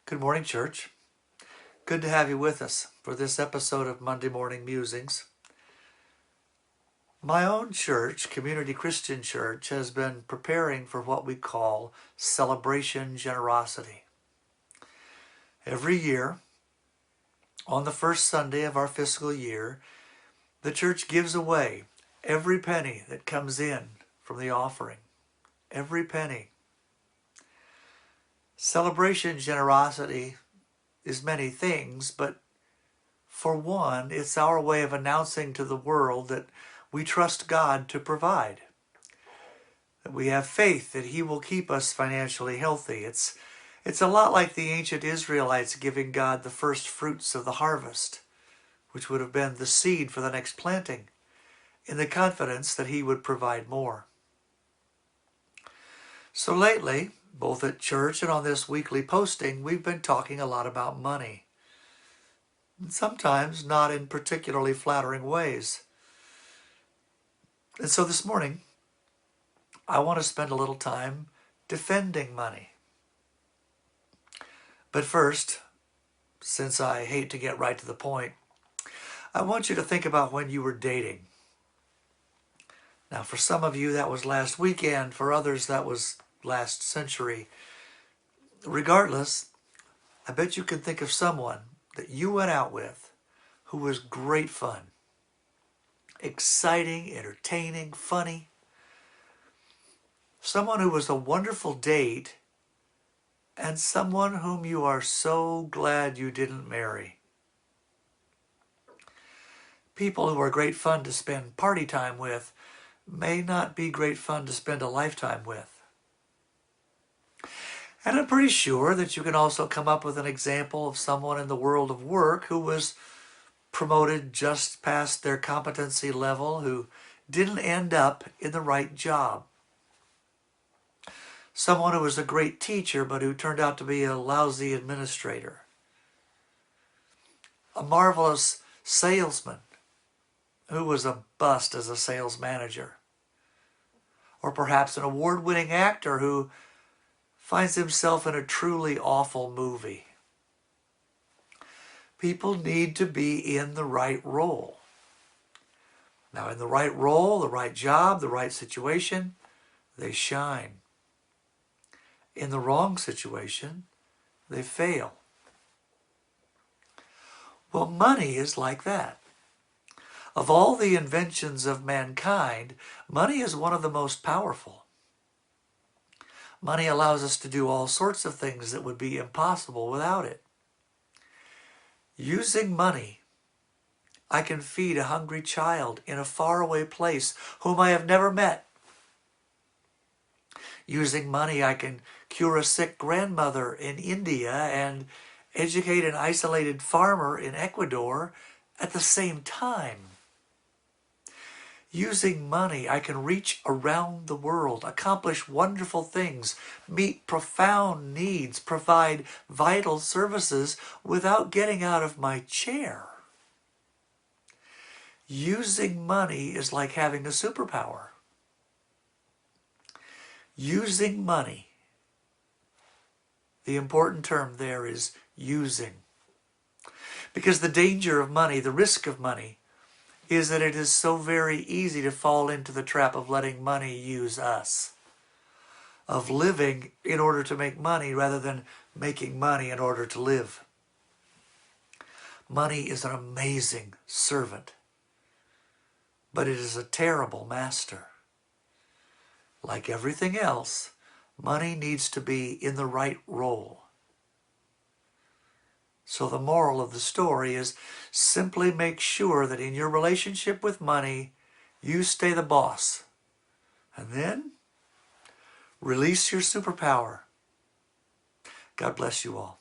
Good morning, church. Good to have you with us for this episode of Monday Morning Musings. My own church, Community Christian Church, has been preparing for what we call Celebration Generosity. Every year, on the first Sunday of our fiscal year, the church gives away every penny that comes in from the offering. Every penny. Celebration Generosity is many things, but for one, it's our way of announcing to the world that we trust God to provide, that we have faith that He will keep us financially healthy. It's a lot like the ancient Israelites giving God the first fruits of the harvest, which would have been the seed for the next planting, in the confidence that He would provide more. So lately, both at church and on this weekly posting, we've been talking a lot about money. And sometimes not in particularly flattering ways. And so this morning, I want to spend a little time defending money. But first, since I hate to get right to the point, I want you to think about when you were dating. Now, for some of you, that was last weekend. For others, that was last century. Regardless, I bet you can think of someone that you went out with who was great fun. Exciting, entertaining, funny. Someone who was a wonderful date, and someone whom you are so glad you didn't marry. People who are great fun to spend party time with may not be great fun to spend a lifetime with. And I'm pretty sure that you can also come up with an example of someone in the world of work who was promoted just past their competency level, who didn't end up in the right job. Someone who was a great teacher but who turned out to be a lousy administrator. A marvelous salesman who was a bust as a sales manager. Or perhaps an award-winning actor who finds himself in a truly awful movie. People need to be in the right role. Now, in the right role, the right job, the right situation, they shine. In the wrong situation, they fail. Well, money is like that. Of all the inventions of mankind, money is one of the most powerful. Money allows us to do all sorts of things that would be impossible without it. Using money, I can feed a hungry child in a faraway place whom I have never met. Using money, I can cure a sick grandmother in India and educate an isolated farmer in Ecuador at the same time. Using money, I can reach around the world, accomplish wonderful things, meet profound needs, provide vital services without getting out of my chair. Using money is like having a superpower. Using money, the important term there is using. Because the danger of money, the risk of money, is that it is so very easy to fall into the trap of letting money use us. Of living in order to make money rather than making money in order to live. Money is an amazing servant, but it is a terrible master. Like everything else, money needs to be in the right role. So the moral of the story is simply make sure that in your relationship with money, you stay the boss. And then release your superpower. God bless you all.